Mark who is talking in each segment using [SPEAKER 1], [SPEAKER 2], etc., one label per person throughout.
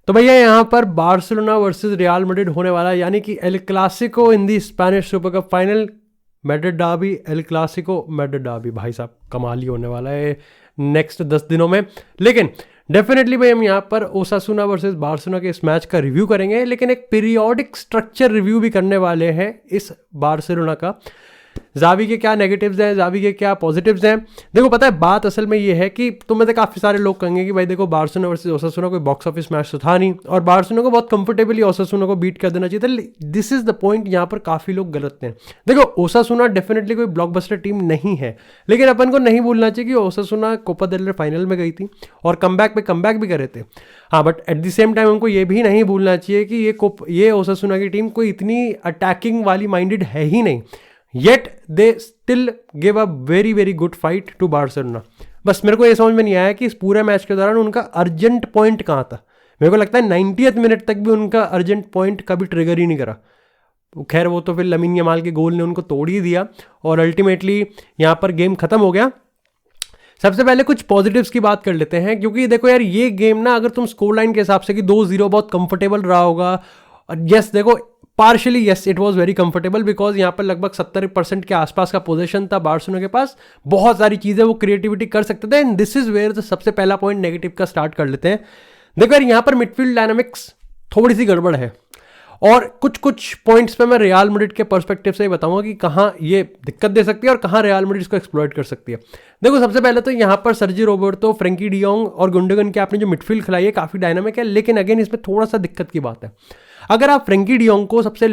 [SPEAKER 1] तो भैया यहाँ पर बार्सिलोना वर्सेस रियल मैड्रिड होने वाला है, यानी कि El Clasico in the Spanish Super cup final. Madrid derby, El Clasico Madrid derby, भाई साहब कमाल ही होने वाला है नेक्स्ट 10 दिनों में। लेकिन डेफिनेटली भाई हम यहाँ पर ओसासुना वर्सेस बार्सिलोना के इस मैच का रिव्यू करेंगे, लेकिन एक पीरियोडिक स्ट्रक्चर रिव्यू भी करने वाले हैं इस बार्सिलोना का। जावी के क्या नेगेटिव्स हैं, जावी के क्या पॉजिटिव्स हैं। देखो पता है बात असल में ये है कि तुम में से काफ़ी सारे लोग कहेंगे कि भाई देखो बार्सिलोना वर्सेस ओसासुना कोई बॉक्स ऑफिस मैच तो था नहीं, और बार्सिलोना को बहुत कंफर्टेबली ओसासुना को बीट कर देना चाहिए था। दिस इज द पॉइंट, यहाँ पर काफ़ी लोग गलत हैं। देखो ओसासुना डेफिनेटली कोई ब्लॉकबस्टर टीम नहीं है, लेकिन अपन को नहीं भूलना चाहिए कि ओसासुना कोपा देल रे फाइनल में गई थी और कमबैक पे कमबैक भी करे थे। हाँ, but at the same time हमको ये भी नहीं भूलना चाहिए कि ये ओसासुना की टीम कोई इतनी अटैकिंग वाली माइंडेड है ही नहीं। Yet they still give a very very good fight to Barcelona. बस मेरे को ये समझ में नहीं आया कि इस पूरे मैच के दौरान उनका अर्जेंट पॉइंट कहाँ था। मेरे को लगता है 90th मिनट तक भी उनका अर्जेंट पॉइंट कभी ट्रिगर ही नहीं करा। खैर वो तो फिर लमीन यमाल के गोल ने उनको तोड़ ही दिया और अल्टीमेटली यहाँ पर गेम खत्म हो गया। सबसे पहले कुछ पॉजिटिव्स की बात कर लेते हैं, क्योंकि देखो यार ये गेम ना, अगर तुम स्कोर लाइन के हिसाब से कि 2-0 बहुत कंफर्टेबल रहा होगा, और यस देखो partially yes it was very comfortable, because यहाँ पर लगभग 70% के आसपास का पोजीशन था बार्सिलोना के पास, बहुत सारी चीज़ें वो क्रिएटिविटी कर सकते थे। एंड दिस इज वेयर सबसे पहला पॉइंट नेगेटिव का स्टार्ट कर लेते हैं। देखो यार यहाँ पर मिडफील्ड डायनामिक्स थोड़ी सी गड़बड़ है, और कुछ पॉइंट्स पे मैं रियल मैड्रिड के पर्सपेक्टिव से ही बताऊंगा कि कहाँ ये दिक्कत दे सकती है और कहाँ रियल मैड्रिड इसको एक्सप्लॉइट कर सकती है। देखो सबसे पहले तो यहाँ पर सर्जी रोबर्टो, फ्रेंकी डियोंग और गुंडोगन के आपने जो मिडफील्ड खिलाई है काफ़ी डायनामिक है, लेकिन अगेन इसमें थोड़ा सा दिक्कत की बात है। अगर आप फ्रेंकी डियोंग को सबसे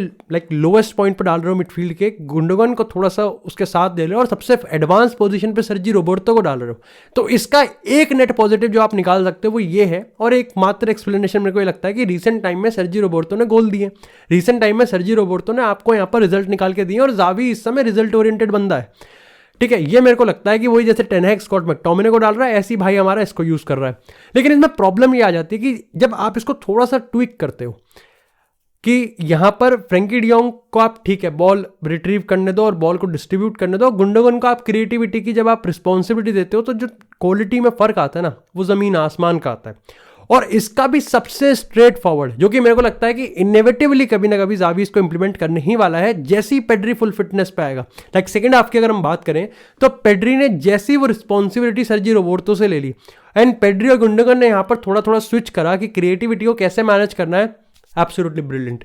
[SPEAKER 1] लोएस्ट पॉइंट पर डाल रहे हो मिडफील्ड के, गुंडोगन को थोड़ा सा उसके साथ दे रहे हो और सबसे एडवांस पोजीशन पे सर्जी रोबर्टो को डाल रहे हो, तो इसका एक नेट पॉजिटिव जो आप निकाल सकते हो वो ये है। और एक मात्र एक्सप्लेनेशन मेरे को ये लगता है कि रीसेंट टाइम में सर्जी रोबर्टो ने गोल दिए, रीसेंट टाइम में सर्जी रोबर्टो ने आपको यहाँ पर रिजल्ट निकाल के दिए, और जावी इस समय रिजल्ट ओरिएंटेड बंदा है। ठीक है, ये मेरे को लगता है कि वही जैसे टेन हैग स्कॉट मैकटोमिने को डाल रहा है, ऐसी भाई हमारा इसको यूज कर रहा है। लेकिन इसमें प्रॉब्लम ये आ जाती है कि जब आप इसको थोड़ा सा ट्विक करते हो कि यहाँ पर फ्रेंकी डियोंग को आप ठीक है बॉल रिट्रीव करने दो और बॉल को डिस्ट्रीब्यूट करने दो, गुंडोगन को आप क्रिएटिविटी की जब आप रिस्पॉन्सिबिलिटी देते हो, तो जो क्वालिटी में फर्क आता है ना वो जमीन आसमान का आता है। और इसका भी सबसे स्ट्रेट फॉरवर्ड, जो कि मेरे को लगता है कि इनएविटेबली कभी ना कभी जावी इसको इंप्लीमेंट करने ही वाला है, जैसी पेड्री फुल फिटनेस पे आएगा। लाइक सेकंड हाफ की अगर हम बात करें तो पेड्री ने जैसी वो रिस्पॉन्सिबिलिटी सर्जी रोबर्टो से ले ली, एंड पेड्री और गुंडोगन ने यहाँ पर थोड़ा थोड़ा स्विच करा कि क्रिएटिविटी को कैसे मैनेज करना है। एब्सोल्युटली ब्रिलियंट,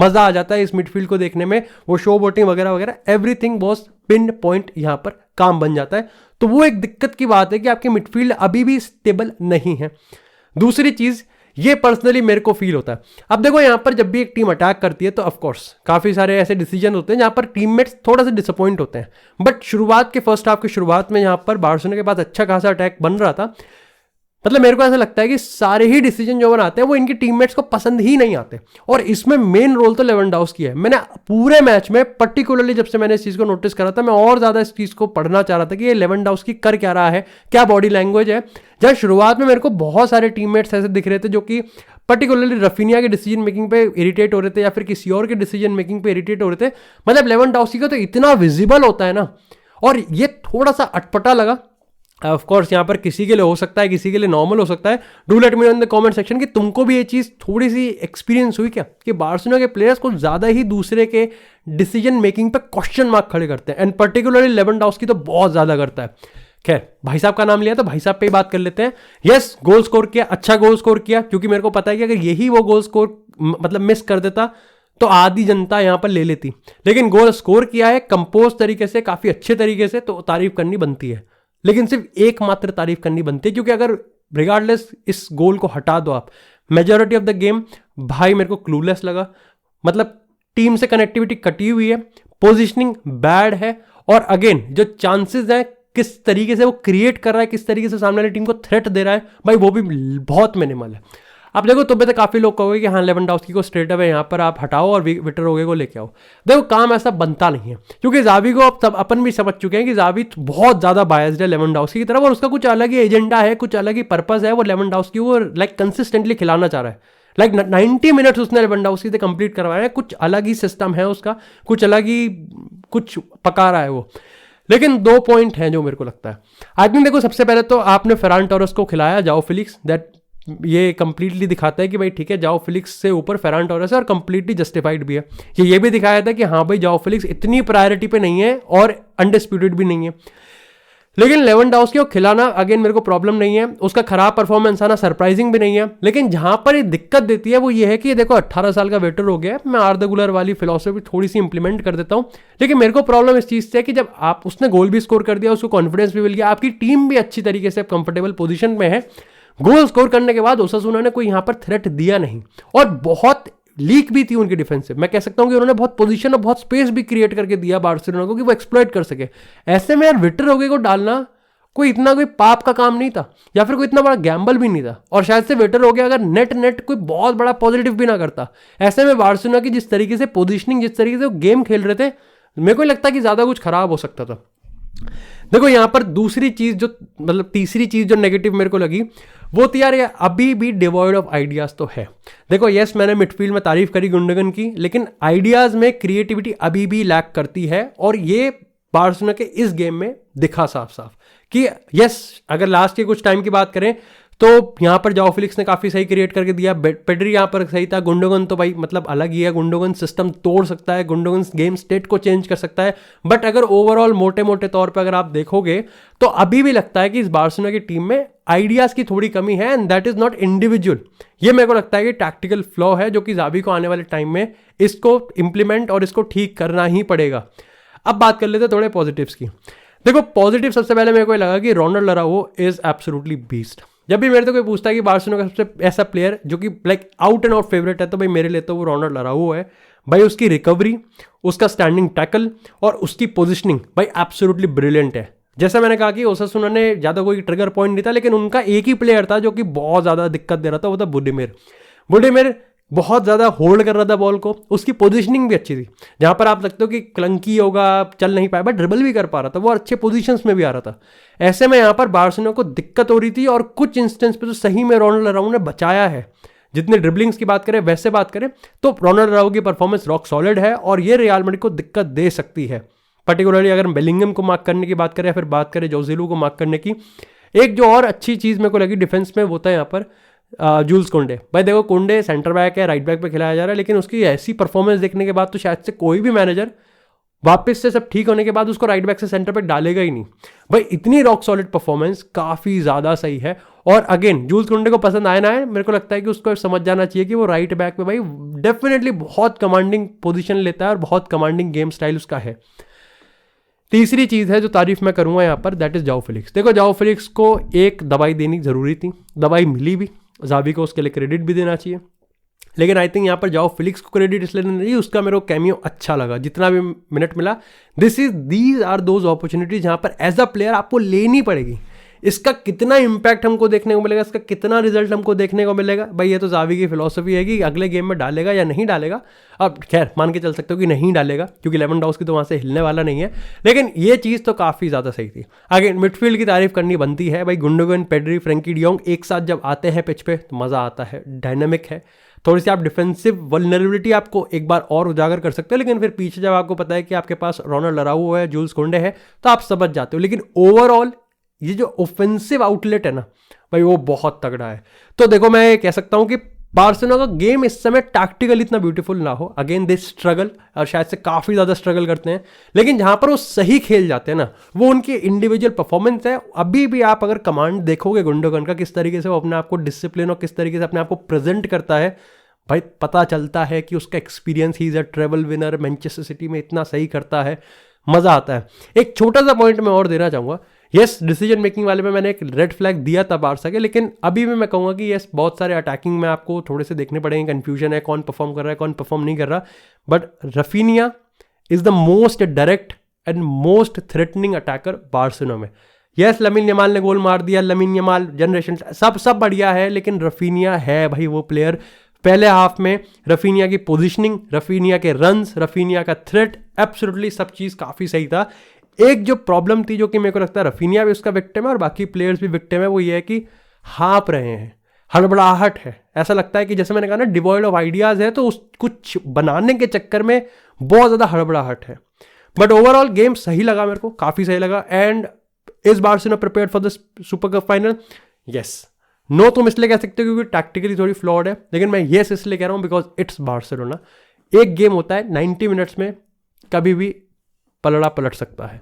[SPEAKER 1] मजा आ जाता है इस मिडफील्ड को देखने में, वो शो बोटिंग वगैरह वगैरह एवरीथिंग वॉज पिन पॉइंट यहाँ पर काम बन जाता है। तो वो एक दिक्कत की बात है कि आपकी मिडफील्ड अभी भी स्टेबल नहीं है। दूसरी चीज ये पर्सनली मेरे को फील होता है, अब देखो यहाँ पर जब भी एक टीम अटैक करती है तो ऑफकोर्स काफी सारे ऐसे डिसीजन होते हैं जहां पर टीममेट्स थोड़ा सा डिसअपॉइंट होते हैं, बट शुरुआत के फर्स्ट हाफ की शुरुआत में यहाँ पर बार्सिलोना के पास अच्छा खासा अटैक बन रहा था। मतलब मेरे को ऐसा लगता है कि सारे ही डिसीजन जो बनाते हैं वो इनकी टीममेट्स को पसंद ही नहीं आते, और इसमें मेन रोल तो लेवेंडोव्स्की है। मैंने पूरे मैच में पर्टिकुलरली जब से मैंने इस चीज़ को नोटिस करा था, मैं और ज़्यादा इस चीज़ को पढ़ना चाह रहा था कि ये लेवेंडोव्स्की कर क्या रहा है, क्या बॉडी लैंग्वेज है। जहाँ शुरुआत में मेरे को बहुत सारे टीममेट्स ऐसे दिख रहे थे जो कि पर्टिकुलरली रफीनिया के डिसीजन मेकिंग पे इरिटेट हो रहे थे या फिर किसी और के डिसीजन मेकिंग पे इरिटेट हो रहे थे। मतलब लेवेंडोव्स्की का तो इतना विजिबल होता है ना, और ये थोड़ा सा अटपटा लगा। ऑफ कोर्स यहाँ पर किसी के लिए हो सकता है, किसी के लिए नॉर्मल हो सकता है। Do let me know in the comment section कि तुमको भी ये चीज़ थोड़ी सी एक्सपीरियंस हुई क्या, कि बार्सिलोना के प्लेयर्स को ज़्यादा ही दूसरे के डिसीजन मेकिंग पे क्वेश्चन मार्क खड़े करते हैं, एंड पर्टिकुलरली लेवेंडोव्स्की तो बहुत ज़्यादा करता है। खैर भाई साहब का नाम लिया तो भाई साहब पे ही बात कर लेते हैं। यस, गोल स्कोर किया, अच्छा गोल स्कोर किया, क्योंकि मेरे को पता है कि अगर यही वो गोल स्कोर मतलब मिस कर देता तो आधी जनता यहाँ पर ले लेती, लेकिन गोल स्कोर किया है कंपोज तरीके से, काफ़ी अच्छे तरीके से, तो तारीफ करनी बनती है। लेकिन सिर्फ एकमात्र तारीफ करनी बनती है, क्योंकि अगर रिगार्डलेस इस गोल को हटा दो आप, मेजॉरिटी ऑफ द गेम भाई मेरे को क्लूलेस लगा। मतलब टीम से कनेक्टिविटी कटी हुई है, पोजीशनिंग बैड है, और अगेन जो चांसेस हैं किस तरीके से वो क्रिएट कर रहा है, किस तरीके से सामने वाली टीम को थ्रेट दे रहा है, भाई वो भी बहुत मिनिमल है। अब देखो तुम्हें तो काफ़ी लोग कहोगे कि हाँ लेवेंडोव्स्की को स्ट्रेट अवे यहाँ पर आप हटाओ और विक्टर ओगे को लेके आओ। देखो काम ऐसा बनता नहीं है, क्योंकि जावी को अब सब अपन भी समझ चुके हैं कि जावी बहुत ज़्यादा बायस्ड है लेवेंडोव्स्की की तरफ, और उसका कुछ अलग ही एजेंडा है, कुछ अलग ही पर्पज़ है। वो लेवेंडोव्स्की को लाइक कंसिस्टेंटली खिलाना चाह रहा है। लाइक 90 मिनट्स उसने लेवेंडोव्स्की से कंप्लीट करवाया है, कुछ अलग ही सिस्टम है उसका, कुछ अलग ही कुछ पका रहा है वो। लेकिन 2 पॉइंट हैं जो मेरे को लगता है। आई थिंक देखो सबसे पहले तो आपने फेरान टोरेस को खिलाया, जाओ फिलिक्स, दैट ये कंप्लीटली दिखाता है कि भाई ठीक है, जाओ फिलिक्स से ऊपर फेरान टोरेस है और कंप्लीटली जस्टिफाइड भी है। ये भी दिखाया था कि हाँ भाई जाओ फिलिक्स इतनी प्रायोरिटी पे नहीं है और अनडिस्प्यूटेड भी नहीं है। लेकिन लेवेंडोव्स्की को खिलाना अगेन मेरे को प्रॉब्लम नहीं है, उसका खराब परफॉर्मेंस आना सरप्राइजिंग भी नहीं है। लेकिन जहां पर ये दिक्कत देती है वो ये है कि देखो 18 साल का वेटर हो गया है, मैं आर्दा गुलर वाली फिलॉसफी थोड़ी सी इंप्लीमेंट कर देता हूं। लेकिन मेरे को प्रॉब्लम इस चीज से है कि जब आप उसने गोल भी स्कोर कर दिया, उसको कॉन्फिडेंस भी मिल गया, आपकी टीम भी अच्छी तरीके से कंफर्टेबल पोजीशन में है, गोल स्कोर करने के बाद ओसासुना ने कोई यहां पर थ्रेट दिया नहीं और बहुत लीक भी थी उनकी डिफेंस से। मैं कह सकता हूं कि उन्होंने बहुत पोजीशन और बहुत स्पेस भी क्रिएट करके दिया बार्सिलोना को कि वो एक्सप्लॉइट कर सके। ऐसे में यार विक्टर ओगे को डालना कोई इतना कोई पाप का काम नहीं था या फिर कोई इतना बड़ा गैम्बल भी नहीं था, और शायद से वेटर हो गया अगर नेट कोई बहुत बड़ा पॉजिटिव भी ना करता। ऐसे में बार्सिलोना की जिस तरीके से पोजीशनिंग, जिस तरीके से वो गेम खेल रहे थे, मेरे को लगता है कि ज्यादा कुछ खराब हो सकता था। देखो यहां पर दूसरी चीज जो मतलब तीसरी चीज जो नेगेटिव मेरे को लगी वो तो यार ये अभी भी डिवॉइड ऑफ आइडियाज तो है। देखो यस, मैंने मिडफील्ड में तारीफ करी गुंडोगन की, लेकिन आइडियाज में क्रिएटिविटी अभी भी लैक करती है और ये बार्सिलोना के इस गेम में दिखा साफ साफ कि यस, अगर लास्ट के कुछ टाइम की बात करें तो यहां पर जाओ फिलिक्स ने काफी सही क्रिएट करके दिया, पेड्री यहां पर सही था, गुंडोगन तो भाई मतलब अलग ही है, गुंडोगन सिस्टम तोड़ सकता है, गुंडोगन गेम स्टेट को चेंज कर सकता है। बट अगर ओवरऑल मोटे मोटे तौर पर अगर आप देखोगे तो अभी भी लगता है कि इस बार्सिलोना की टीम में आइडियाज की थोड़ी कमी है, and that is not individual. ये मेरे को लगता है कि टैक्टिकल फ्लॉ है जो कि जावी को आने वाले टाइम में इसको इंप्लीमेंट और इसको ठीक करना ही पड़ेगा। अब बात कर लेते हैं थोड़े पॉजिटिव्स की। देखो पॉजिटिव सबसे पहले मेरे को लगा कि रोनाल्ड अराउहो इज एब्सोल्युटली बीस्ट। जब भी मेरे तो कोई पूछता है कि बार्सिलोना का सबसे ऐसा प्लेयर जो कि like out and out favourite है, तो भाई मेरे लिए तो वो रोनाल्ड अराउहो है। भाई उसकी रिकवरी, उसका स्टैंडिंग टैकल और उसकी पोजिशनिंग भाई एब्सोल्युटली ब्रिलियंट है। जैसा मैंने कहा कि ओसासुना ने ज़्यादा कोई ट्रिगर पॉइंट नहीं था, लेकिन उनका एक ही प्लेयर था जो कि बहुत ज़्यादा दिक्कत दे रहा था, वो था बुडिमिर बहुत ज़्यादा होल्ड कर रहा था बॉल को, उसकी पोजीशनिंग भी अच्छी थी। जहाँ पर आप लगते हो कि क्लंकी होगा, चल नहीं पाया, बट ड्रिबल भी कर पा रहा था, वो अच्छे पोजीशंस में भी आ रहा था। ऐसे में यहाँ पर बार्सिलोना को दिक्कत हो रही थी और कुछ इंस्टेंस पे तो सही में रोनाल्ड अराउहो ने बचाया है। जितने ड्रिबलिंग्स की बात करें वैसे बात करें तो रोनाल्ड अराउहो की परफॉर्मेंस रॉक सॉलिड है और ये रियल मैड्रिड को दिक्कत दे सकती है। पर्टिकुलरली अगर बेलिंगम को मार्क करने की बात करें या फिर बात करें जोसेलू को मार्क करने की, एक जो और अच्छी चीज़ मेरे को लगी डिफेंस में वो था यहाँ पर जूल्स कोंडे। भाई देखो कोंडे सेंटर बैक है, राइट बैक पे खिलाया जा रहा है, लेकिन उसकी ऐसी परफॉर्मेंस देखने के बाद तो शायद से कोई भी मैनेजर वापस से सब ठीक होने के बाद उसको राइट बैक से सेंटर बैक डालेगा ही नहीं। भाई इतनी रॉक सॉलिड परफॉर्मेंस काफ़ी ज़्यादा सही है। और अगेन जूल्स कोंडे को पसंद आया ना है, मेरे को लगता है कि उसको समझ जाना चाहिए कि वो राइट बैक में भाई डेफिनेटली बहुत कमांडिंग पोजीशन लेता है और बहुत कमांडिंग गेम स्टाइल उसका है। तीसरी चीज़ है जो तारीफ मैं करूँगा यहाँ पर, दैट इज़ जाओ फिलिक्स। देखो जाओ फिलिक्स को एक दवाई देनी ज़रूरी थी, दवाई मिली भी, जावी को उसके लिए क्रेडिट भी देना चाहिए। लेकिन आई थिंक यहाँ पर जाओ फिलिक्स को क्रेडिट इसलिए नहीं, उसका मेरे को कैमियो अच्छा लगा जितना भी मिनट मिला। दीज आर दोज अपॉर्चुनिटीज जहाँ पर एज अ प्लेयर आपको लेनी पड़ेगी। इसका कितना इंपैक्ट हमको देखने को मिलेगा, इसका कितना रिजल्ट हमको देखने को मिलेगा, भाई ये तो जावी की फिलॉसफी है कि अगले गेम में डालेगा या नहीं डालेगा। अब खैर मान के चल सकते हो कि नहीं डालेगा क्योंकि लेवेंडोव्स्की तो वहाँ से हिलने वाला नहीं है, लेकिन ये चीज़ तो काफ़ी ज़्यादा सही थी। आगे मिडफील्ड की तारीफ करनी बनती है भाई, गुंडोगन, पेड्री, फ्रैंकी डियोंग एक साथ जब आते हैं पिच पे तो मज़ा आता है, डायनामिक है। थोड़ी सी आप डिफेंसिव वल्नरेबिलिटी आपको एक बार और उजागर कर सकते हो, लेकिन फिर पीछे जब आपको पता है कि आपके पास रोनाल्ड अराउहो है, जूल्स कोंडे है, तो आप समझ जाते हो। लेकिन ओवरऑल ये जो ऑफेंसिव आउटलेट है ना भाई वो बहुत तगड़ा है। तो देखो मैं कह सकता हूं कि बार्सिलोना का गेम इस समय टैक्टिकल इतना ब्यूटीफुल ना हो, अगेन दे स्ट्रगल और शायद से काफ़ी ज़्यादा स्ट्रगल करते हैं, लेकिन जहाँ पर वो सही खेल जाते हैं ना वो उनकी इंडिविजुअल परफॉर्मेंस है। अभी भी आप अगर कमांड देखोगे गुंडोगन का, किस तरीके से वो अपने आप को डिसिप्लिन और किस तरीके से अपने आप को प्रेजेंट करता है, भाई पता चलता है कि उसका experience, he is a travel winner, Manchester city में इतना सही करता है, मज़ा आता है। एक छोटा सा पॉइंट मैं और देना चाहूँगा, यस डिसीजन मेकिंग वाले में मैंने एक रेड फ्लैग दिया था बार्सा के, लेकिन अभी भी मैं कहूँगा कि यस बहुत सारे अटैकिंग में आपको थोड़े से देखने पड़ेंगे, कन्फ्यूजन है कौन परफॉर्म कर रहा है कौन परफॉर्म नहीं कर रहा, but Raphinha is the most direct and most threatening attacker Barcelona में। यस लमीन यमाल ने गोल मार दिया, लमीन यमाल जनरेशन सब बढ़िया है, लेकिन रफीनिया है भाई वो प्लेयर। पहले हाफ में रफीनिया की पोजीशनिंग, रफीनिया के रन्स, रफीनिया का थ्रेट, एब्सोल्युटली सब चीज़ काफ़ी सही था। एक जो प्रॉब्लम थी जो कि मेरे को लगता है रफीनिया भी उसका विक्टिम है और बाकी प्लेयर्स भी विक्टिम है, वो ये है कि हाँप रहे हैं, हड़बड़ाहट है। ऐसा लगता है कि जैसे मैंने कहा ना डिवॉइड ऑफ आइडियाज़ है, तो उस कुछ बनाने के चक्कर में बहुत ज़्यादा हड़बड़ाहट है। बट ओवरऑल गेम सही लगा मेरे को, काफ़ी सही लगा। And is Barcelona prepared for the super cup final? Yes, no तुम इसलिए कह सकते हो क्योंकि टैक्टिकली थोड़ी फ्लॉड है, लेकिन मैं येस इसलिए कह रहा हूँ बिकॉज इट्स बार्सिलोना। एक गेम होता है 90 मिनट्स में कभी भी पलड़ा पलट सकता है।